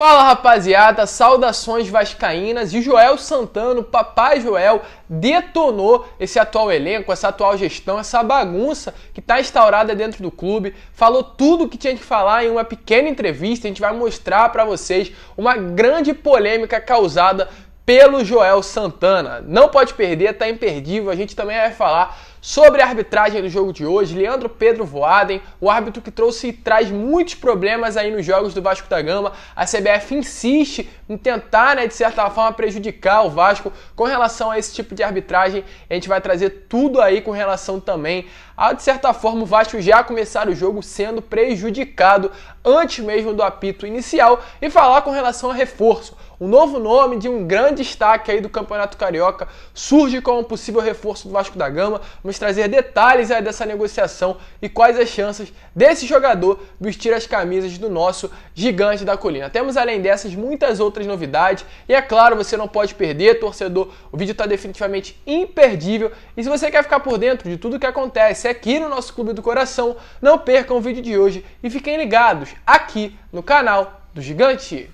Fala rapaziada, saudações vascaínas. E o Joel Santana, o Papai Joel, detonou esse atual elenco, essa atual gestão, essa bagunça que está instaurada dentro do clube. Falou tudo o que tinha que falar em uma pequena entrevista. A gente vai mostrar para vocês uma grande polêmica causada pelo Joel Santana. Não pode perder, tá imperdível. A gente também vai falar sobre a arbitragem do jogo de hoje. Leandro Pedro Voaden, o árbitro que trouxe e traz muitos problemas aí nos jogos do Vasco da Gama. A CBF insiste em tentar, de certa forma, prejudicar o Vasco com relação a esse tipo de arbitragem. A gente vai trazer tudo aí com relação também a, de certa forma, o Vasco já começar o jogo sendo prejudicado antes mesmo do apito inicial e falar com relação a reforço. O novo nome de um grande destaque aí do Campeonato Carioca surge como um possível reforço do Vasco da Gama. Vamos trazer detalhes aí dessa negociação e quais as chances desse jogador vestir as camisas do nosso gigante da colina. Temos, além dessas, muitas outras novidades e, é claro, você não pode perder, torcedor. O vídeo está definitivamente imperdível e se você quer ficar por dentro de tudo que acontece aqui no nosso Clube do Coração, não percam o vídeo de hoje e fiquem ligados aqui no canal do Gigante.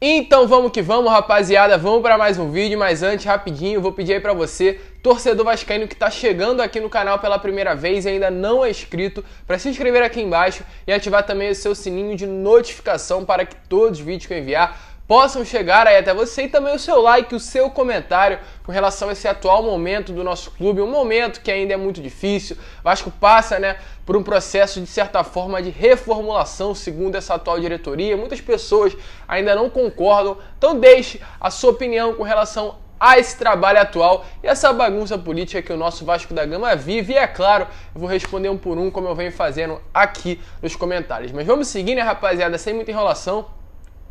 Então vamos que vamos, rapaziada, vamos para mais um vídeo, mas antes, rapidinho, vou pedir aí para você, torcedor vascaíno que está chegando aqui no canal pela primeira vez e ainda não é inscrito, para se inscrever aqui embaixo e ativar também o seu sininho de notificação para que todos os vídeos que eu enviar possam chegar aí até você, e também o seu like, o seu comentário com relação a esse atual momento do nosso clube, um momento que ainda é muito difícil. O Vasco passa, por um processo de certa forma de reformulação segundo essa atual diretoria. Muitas pessoas ainda não concordam, então deixe a sua opinião com relação a esse trabalho atual e essa bagunça política que o nosso Vasco da Gama vive. E é claro, eu vou responder um por um como eu venho fazendo aqui nos comentários. Mas vamos seguir, rapaziada, sem muita enrolação.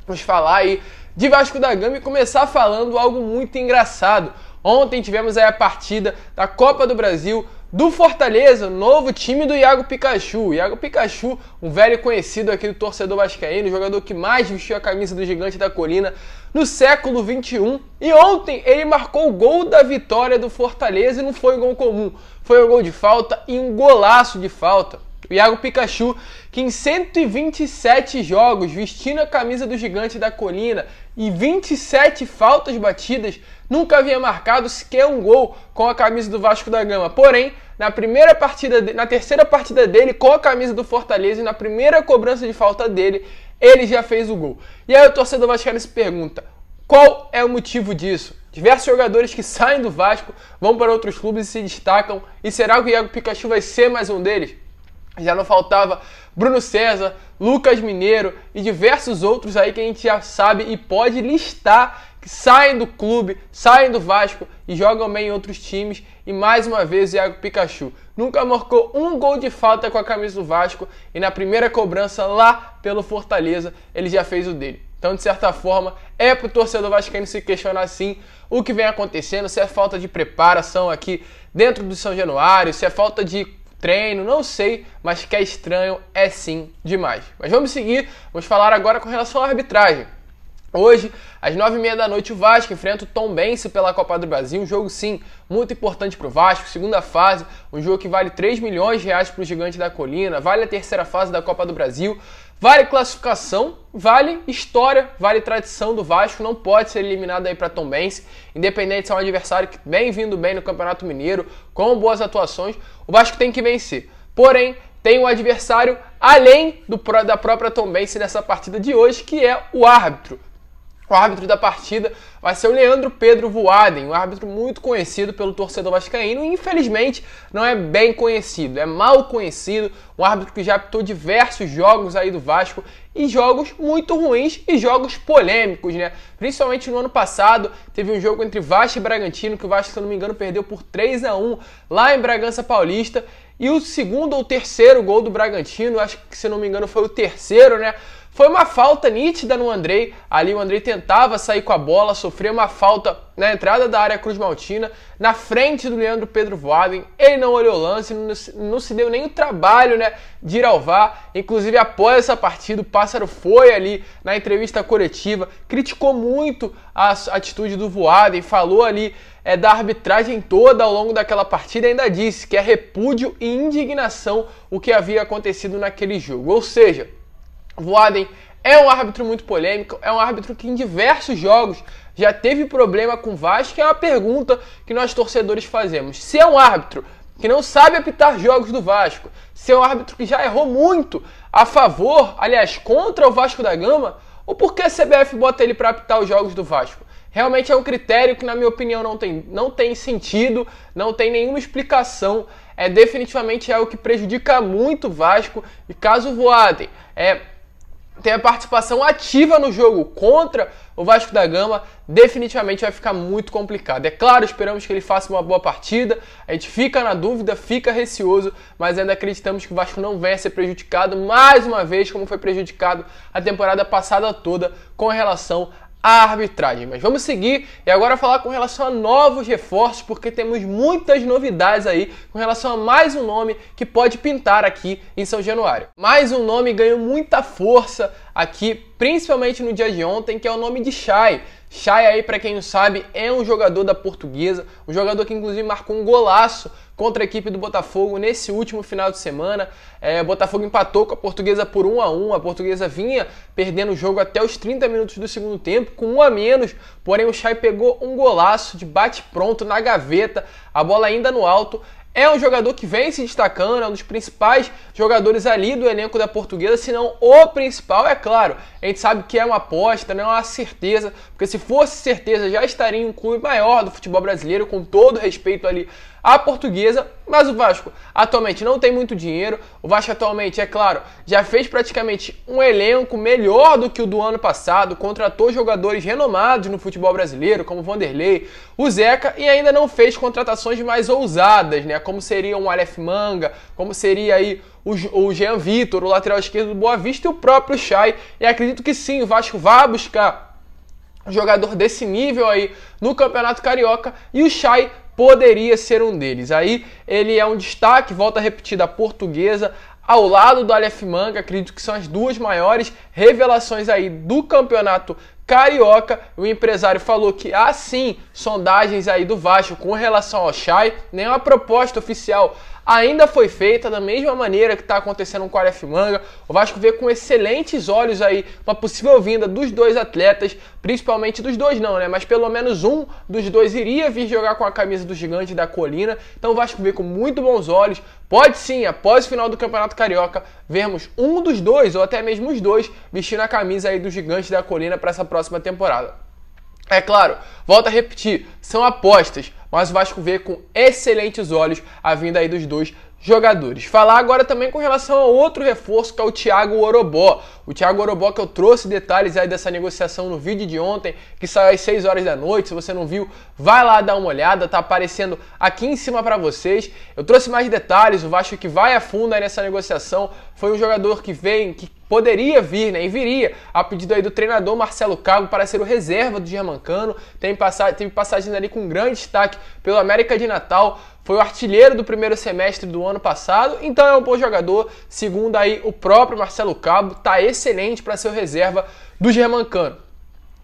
Vamos falar aí de Vasco da Gama e começar falando algo muito engraçado. Ontem tivemos aí a partida da Copa do Brasil do Fortaleza, novo time do Iago Pikachu. Iago Pikachu, um velho conhecido aqui do torcedor vascaíno, o jogador que mais vestiu a camisa do Gigante da Colina no século XXI. E ontem ele marcou o gol da vitória do Fortaleza e não foi um gol comum. Foi um gol de falta e um golaço de falta. O Iago Pikachu, que em 127 jogos vestindo a camisa do Gigante da Colina e 27 faltas batidas, nunca havia marcado sequer um gol com a camisa do Vasco da Gama. Porém, na terceira partida dele com a camisa do Fortaleza e na primeira cobrança de falta dele, ele já fez o gol. E aí o torcedor vascaíno se pergunta, qual é o motivo disso? Diversos jogadores que saem do Vasco vão para outros clubes e se destacam, e será que o Iago Pikachu vai ser mais um deles? Já não faltava Bruno César, Lucas Mineiro e diversos outros aí que a gente já sabe e pode listar, que saem do clube, saem do Vasco e jogam bem em outros times. E mais uma vez o Iago Pikachu nunca marcou um gol de falta com a camisa do Vasco e na primeira cobrança lá pelo Fortaleza ele já fez o dele. Então, de certa forma, é pro torcedor vascaíno se questionar sim o que vem acontecendo, se é falta de preparação aqui dentro do São Januário, se é falta de treino, não sei, mas que é estranho é sim demais. Mas vamos seguir, vamos falar agora com relação à arbitragem. Hoje, às 9h30 da noite, o Vasco enfrenta o Tombense pela Copa do Brasil, um jogo sim, muito importante para o Vasco, segunda fase, um jogo que vale 3 milhões de reais para o Gigante da Colina, vale a terceira fase da Copa do Brasil, vale classificação, vale história, vale tradição do Vasco, não pode ser eliminado aí para Tombense, independente se é um adversário que vem vindo bem no Campeonato Mineiro, com boas atuações, o Vasco tem que vencer. Porém, tem um adversário além da própria Tombense nessa partida de hoje, que é o árbitro. O árbitro da partida vai ser o Leandro Pedro Voaden, um árbitro muito conhecido pelo torcedor vascaíno e infelizmente não é bem conhecido, é mal conhecido, um árbitro que já apitou diversos jogos aí do Vasco e jogos muito ruins e jogos polêmicos, Principalmente no ano passado, teve um jogo entre Vasco e Bragantino, que o Vasco, se eu não me engano, perdeu por 3-1 lá em Bragança Paulista, e o segundo ou terceiro gol do Bragantino, acho que, se eu não me engano, foi o terceiro, Foi uma falta nítida no Andrei, ali o Andrei tentava sair com a bola, sofreu uma falta na entrada da área Cruz-Maltina, na frente do Leandro Pedro Voaden, ele não olhou o lance, não se deu nem o trabalho, né, de ir ao VAR. Inclusive após essa partida o Pássaro foi ali na entrevista coletiva, criticou muito a atitude do Voaden, falou ali da arbitragem toda ao longo daquela partida e ainda disse que é repúdio e indignação o que havia acontecido naquele jogo. Ou seja, Voaden é um árbitro muito polêmico, é um árbitro que em diversos jogos já teve problema com o Vasco, que é uma pergunta que nós torcedores fazemos. Se é um árbitro que não sabe apitar jogos do Vasco, se é um árbitro que já errou muito a favor, aliás, contra o Vasco da Gama, ou por que a CBF bota ele para apitar os jogos do Vasco? Realmente é um critério que, na minha opinião, não tem sentido, não tem nenhuma explicação. Definitivamente é algo que prejudica muito o Vasco. E caso o Voaden tenha participação ativa no jogo contra o Vasco da Gama, definitivamente vai ficar muito complicado. É claro, esperamos que ele faça uma boa partida, a gente fica na dúvida, fica receoso, mas ainda acreditamos que o Vasco não venha a ser prejudicado mais uma vez, como foi prejudicado a temporada passada toda com relação a arbitragem. Mas vamos seguir e agora falar com relação a novos reforços, porque temos muitas novidades aí com relação a mais um nome que pode pintar aqui em São Januário. Mais um nome ganhou muita força aqui, principalmente no dia de ontem, que é o nome de Chay. Chay aí, para quem não sabe, é um jogador da Portuguesa, um jogador que inclusive marcou um golaço contra a equipe do Botafogo nesse último final de semana. O Botafogo empatou com a Portuguesa por 1-1, a Portuguesa vinha perdendo o jogo até os 30 minutos do segundo tempo, com 1 a menos, porém o Chay pegou um golaço de bate-pronto na gaveta, a bola ainda no alto. É um jogador que vem se destacando, é um dos principais jogadores ali do elenco da Portuguesa, se não o principal, é claro. A gente sabe que é uma aposta, não é uma certeza, porque se fosse certeza já estaria em um clube maior do futebol brasileiro, com todo respeito ali à Portuguesa, mas o Vasco atualmente não tem muito dinheiro. O Vasco atualmente, é claro, já fez praticamente um elenco melhor do que o do ano passado, contratou jogadores renomados no futebol brasileiro, como o Vanderlei, o Zeca, e ainda não fez contratações mais ousadas, né, como seria um Aleph Manga, como seria aí o Jean Vitor, o lateral esquerdo do Boa Vista, e o próprio Chay. E acredito que sim, o Vasco vai buscar um jogador desse nível aí no Campeonato Carioca, e o Chay poderia ser um deles. Aí ele é um destaque, volta a repetir, da Portuguesa, ao lado do Aleph Manga. Acredito que são as duas maiores revelações aí do Campeonato Carioca. O empresário falou que há sim sondagens aí do Vasco com relação ao Chay, nenhuma proposta oficial ainda foi feita, da mesma maneira que está acontecendo com o Aleph Manga. O Vasco vê com excelentes olhos aí uma possível vinda dos dois atletas, principalmente dos dois não, né? Mas pelo menos um dos dois iria vir jogar com a camisa do Gigante da Colina. Então o Vasco vê com muito bons olhos. Pode sim, após o final do Campeonato Carioca, vermos um dos dois, ou até mesmo os dois, vestindo a camisa aí do Gigante da Colina para essa próxima temporada. É claro, volto a repetir, são apostas, mas o Vasco vê com excelentes olhos a vinda aí dos dois jogadores. Falar agora também com relação a outro reforço, que é o Thiago Orobó. O Thiago Orobó, que eu trouxe detalhes aí dessa negociação no vídeo de ontem, que saiu às 6 horas da noite. Se você não viu, vai lá dar uma olhada, tá aparecendo aqui em cima para vocês. Eu trouxe mais detalhes, o Vasco que vai a fundo aí nessa negociação. Foi um jogador que poderia vir, né, e viria a pedido aí do treinador Marcelo Cabo para ser o reserva do Germancano. Teve passagens ali com grande destaque pelo América de Natal. Foi o artilheiro do primeiro semestre do ano passado, então é um bom jogador. Segundo aí o próprio Marcelo Cabo, tá excelente para ser o reserva do Germancano.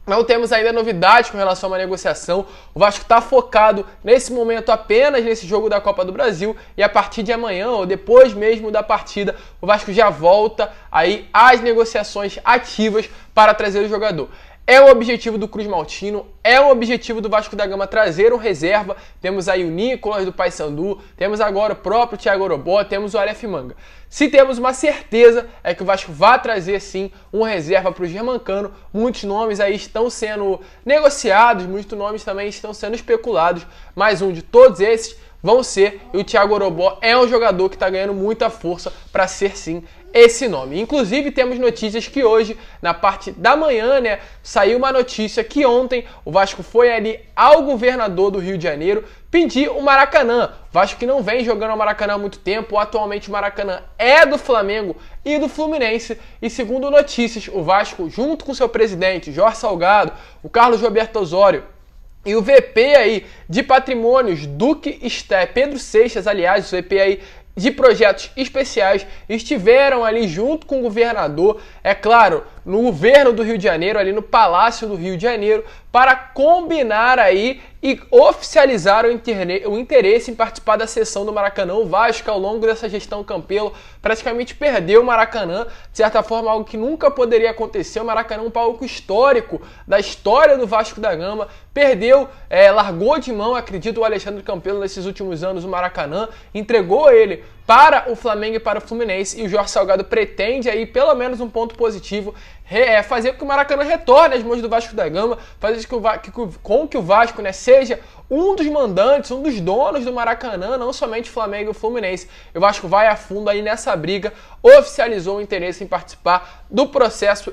Não temos ainda novidades com relação a uma negociação. O Vasco está focado nesse momento apenas nesse jogo da Copa do Brasil, e a partir de amanhã ou depois mesmo da partida, o Vasco já volta aí às negociações ativas para trazer o jogador. É o objetivo do Cruz-Maltino, é o objetivo do Vasco da Gama trazer um reserva. Temos aí o Nicolas do Paysandu, temos agora o próprio Thiago Orobó, temos o Aleph Manga. Se temos uma certeza é que o Vasco vai trazer sim um reserva para o Germancano. Muitos nomes aí estão sendo negociados, muitos nomes também estão sendo especulados, mas um de todos esses vão ser, e o Thiago Orobó é um jogador que está ganhando muita força para ser sim esse nome. Inclusive temos notícias que hoje, na parte da manhã, né, saiu uma notícia que ontem o Vasco foi ali ao governador do Rio de Janeiro pedir o Maracanã. O Vasco que não vem jogando ao Maracanã há muito tempo. Atualmente o Maracanã é do Flamengo e do Fluminense. E segundo notícias, o Vasco, junto com seu presidente, Jorge Salgado, o Carlos Roberto Osório e o VP aí de Patrimônios, Pedro Seixas, aliás, o VP aí de projetos especiais, estiveram ali junto com o governador, é claro, no governo do Rio de Janeiro, ali no Palácio do Rio de Janeiro, para combinar aí e oficializar o interesse em participar da sessão do Maracanã. O Vasco, ao longo dessa gestão Campelo, praticamente perdeu o Maracanã, de certa forma algo que nunca poderia acontecer. O Maracanã é um palco histórico da história do Vasco da Gama, perdeu, largou de mão, acredito, o Alexandre Campelo nesses últimos anos o Maracanã, entregou ele para o Flamengo e para o Fluminense, e o Jorge Salgado pretende aí, pelo menos um ponto positivo, fazer com que o Maracanã retorne às mãos do Vasco da Gama, fazer com que o Vasco, né, seja um dos mandantes, um dos donos do Maracanã, não somente o Flamengo e o Fluminense. O Vasco vai a fundo aí nessa briga, oficializou o interesse em participar do processo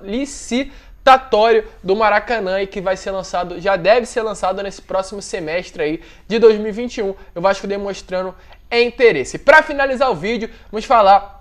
licitatório do Maracanã, e que vai ser lançado, já deve ser lançado nesse próximo semestre aí de 2021. O Vasco demonstrando interesse. Para finalizar o vídeo, vamos falar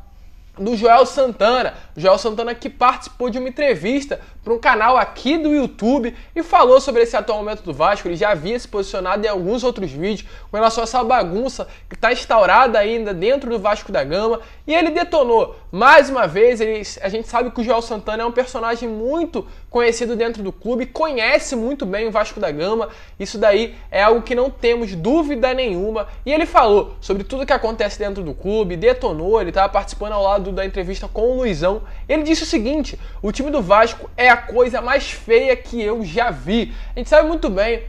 do Joel Santana. O Joel Santana que participou de uma entrevista para um canal aqui do YouTube e falou sobre esse atual momento do Vasco. Ele já havia se posicionado em alguns outros vídeos com relação a essa bagunça que está instaurada ainda dentro do Vasco da Gama, e ele detonou. Mais uma vez, a gente sabe que o Joel Santana é um personagem muito conhecido dentro do clube, conhece muito bem o Vasco da Gama, isso daí é algo que não temos dúvida nenhuma, e ele falou sobre tudo que acontece dentro do clube, detonou, ele estava participando ao lado da entrevista com o Luizão. Ele disse o seguinte: o time do Vasco é a coisa mais feia que eu já vi. A gente sabe muito bem,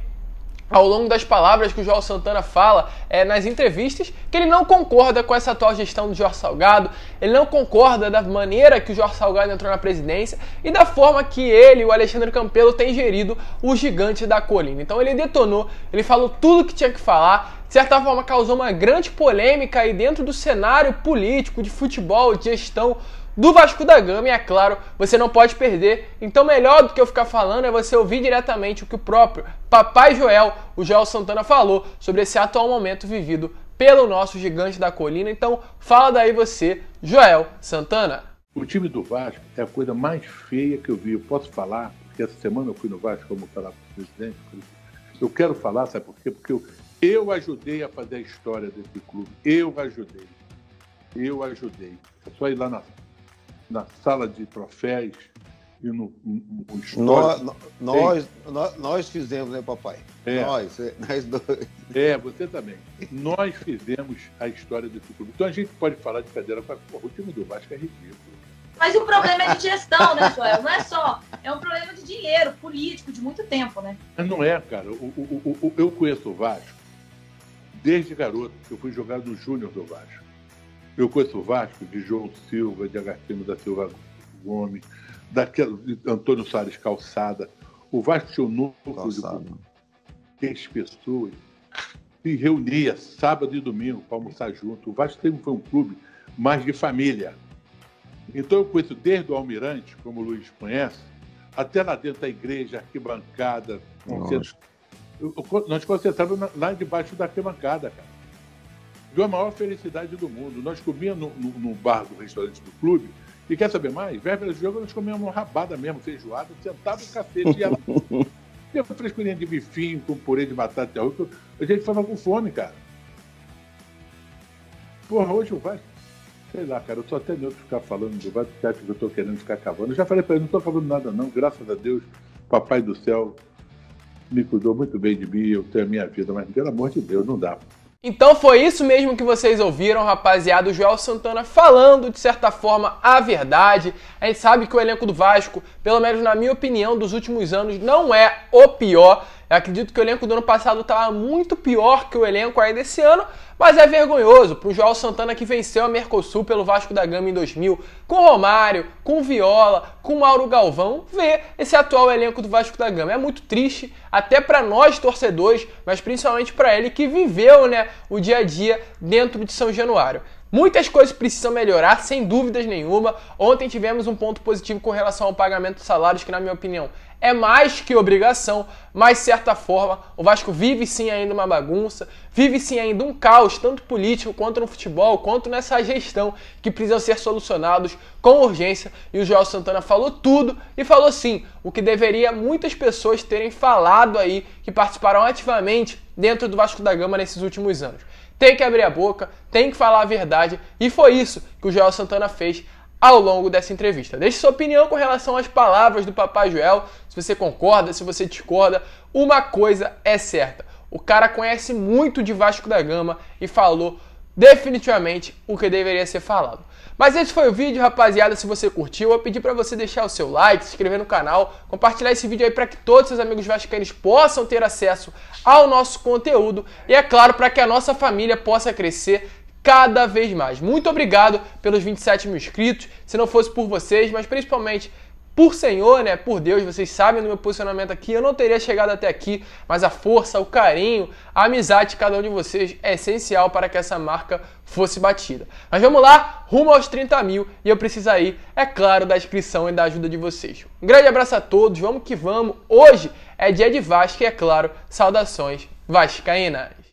ao longo das palavras que o Joel Santana fala nas entrevistas, que ele não concorda com essa atual gestão do Jorge Salgado, ele não concorda da maneira que o Jorge Salgado entrou na presidência e da forma que ele e o Alexandre Campelo têm gerido o gigante da colina. Então ele detonou, ele falou tudo que tinha que falar, de certa forma causou uma grande polêmica aí dentro do cenário político, de futebol, de gestão do Vasco da Gama, e é claro, você não pode perder. Então melhor do que eu ficar falando é você ouvir diretamente o que o próprio Papai Joel, o Joel Santana, falou sobre esse atual momento vivido pelo nosso gigante da colina. Então fala daí você, Joel Santana. O time do Vasco é a coisa mais feia que eu vi. Eu posso falar, porque essa semana eu fui no Vasco, como falar com o presidente. Eu quero falar, sabe por quê? Porque eu ajudei a fazer a história desse clube. Eu ajudei. É só ir lá na sala de troféus e no histórico. Nós fizemos, né, papai? Nós dois. Você também. Nós fizemos a história desse clube. Então a gente pode falar de cadeira, o time do Vasco é ridículo. Mas o problema é de gestão, né, Joel? Não é só. É um problema de dinheiro, político, de muito tempo, né? Não é, cara. Eu conheço o Vasco desde garoto. Eu fui jogar no Júnior do Vasco. Eu conheço o Vasco de João Silva, de Agostinho da Silva Gomes, de Antônio Soares Calçada. O Vasco tinha um núcleo de 10 pessoas, se reunia sábado e domingo para almoçar junto. O Vasco sempre foi um clube mais de família. Então eu conheço desde o Almirante, como o Luiz conhece, até lá dentro da igreja, arquibancada. Nós concentramos lá debaixo da arquibancada, cara. Viu a maior felicidade do mundo. Nós comíamos no bar do restaurante do clube, e quer saber mais? Véspera de jogo nós comíamos uma rabada mesmo, feijoada, sentado no cacete. E a frescurinha de bifinho com purê de batata e arroz. A gente ficava com fome, cara. Porra, hoje o Vasco, sei lá, cara, eu sou até neutro ficar falando do Vasco, porque acho que eu tô querendo ficar cavando. Eu já falei pra ele, não tô falando nada não, graças a Deus, Papai do Céu me cuidou muito bem de mim, eu tenho a minha vida, mas pelo amor de Deus, não dá. Então foi isso mesmo que vocês ouviram, rapaziada, o Joel Santana falando, de certa forma, a verdade. A gente sabe que o elenco do Vasco, pelo menos na minha opinião, dos últimos anos, não é o pior. Eu acredito que o elenco do ano passado estava muito pior que o elenco aí desse ano, mas é vergonhoso para o Joel Santana, que venceu a Mercosul pelo Vasco da Gama em 2000, com Romário, com Viola, com Mauro Galvão, ver esse atual elenco do Vasco da Gama. É muito triste, até para nós torcedores, mas principalmente para ele que viveu, né, o dia a dia dentro de São Januário. Muitas coisas precisam melhorar, sem dúvidas nenhuma. Ontem tivemos um ponto positivo com relação ao pagamento de salários, que na minha opinião é mais que obrigação, mas de certa forma o Vasco vive sim ainda uma bagunça, vive sim ainda um caos, tanto político quanto no futebol, quanto nessa gestão, que precisam ser solucionados com urgência. E o Joel Santana falou tudo e falou sim o que deveria muitas pessoas terem falado aí, que participaram ativamente dentro do Vasco da Gama nesses últimos anos. Tem que abrir a boca, tem que falar a verdade, e foi isso que o Joel Santana fez ao longo dessa entrevista. Deixe sua opinião com relação às palavras do Papai Joel, se você concorda, se você discorda. Uma coisa é certa, o cara conhece muito de Vasco da Gama e falou definitivamente o que deveria ser falado. Mas esse foi o vídeo, rapaziada. Se você curtiu, eu vou pedir para você deixar o seu like, se inscrever no canal, compartilhar esse vídeo aí para que todos os seus amigos vascaínos possam ter acesso ao nosso conteúdo e, é claro, para que a nossa família possa crescer cada vez mais. Muito obrigado pelos 27 mil inscritos. Se não fosse por vocês, mas principalmente por Senhor, né, por Deus, vocês sabem do meu posicionamento aqui, eu não teria chegado até aqui, mas a força, o carinho, a amizade de cada um de vocês é essencial para que essa marca fosse batida. Mas vamos lá, rumo aos 30 mil, e eu preciso aí, é claro, da inscrição e da ajuda de vocês. Um grande abraço a todos, vamos que vamos. Hoje é dia de Vasco e, é claro, saudações vascaínas.